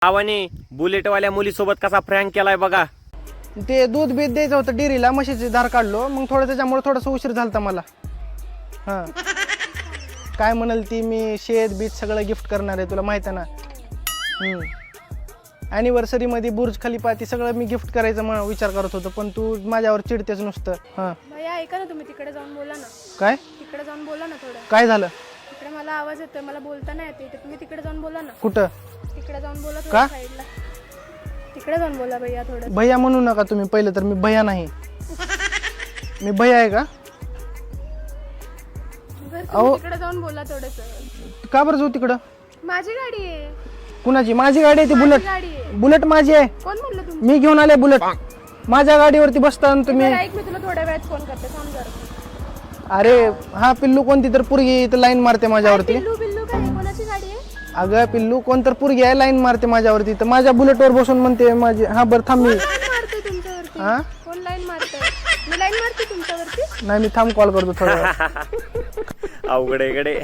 भावाने बुलेटवाल्या मुलीसोबत कसा प्रँक केलाय बघा. ते दूध बीत द्यायचं होतं डेअरीला, म्हशीची धार काढलो, मग थोडं त्याच्यामुळे थोडासा उशीर झालता मला. हां काय म्हणाल ती, मी शेत बीत सगळं गिफ्ट करणार आहे, तुला माहिती आहे ना. ॲनिव्हर्सरीमध्ये बुर्ज खलिफा ती सगळं मी गिफ्ट करायचं विचार करत होतो, पण तू माझ्यावर चिडतेच नुसतं. हां भैया ऐका ना, तुम्ही तिकडे जाऊन बोला ना. काय तिकडे जाऊन बोला ना थोडं. काय झालं? तिकडे मला आवाज येतोय, मला बोलता नाही येते. तुम्ही तिकडे जाऊन बोला ना. कुठं? तिकडे जाऊन बोला का? थोडं साईडला. तिकडे जाऊन बोला भैया थोडं. भैया म्हणू नका तुम्ही, पहिलं तर मी भैया नाही. मी भैया आहे का? तुम्ही तिकडे जाऊन बोला थोडस. का बरं जाऊ तिकडं? माझी गाडी आहे. कुणाची? माझी गाडी आहे ती, बुलेट. गाडी आहे. बुलेट माझी आहे. कोण म्हणलं तुम्ही? मी घेऊन आले बुलेट. माझ्या गाडीवरती बसता आणि तुम्ही. ऐक, मी तुला थोड्या वेळात फोन करते, थांब जरा. अरे हा पिल्लू कोणती तर पोरगी इथं लाईन मारते माझ्यावरती. पिल्लू बिल्लू काय आहे? कोणाची गाडी आहे? अगं पिल्लू कोण तर पोरगी आहे, लाईन मारते माझ्यावरती, तर माझ्या बुलेटवर बसून म्हणते माझी. हा बरं थांब, मी लाईन मारते तुमच्यावरती. हा कोण लाईन मारतंय? मी लाईन मारते तुमच्यावरती. नाही, मी थांब कॉल करतो थोड्या वेळात. अवघड आहे गडे.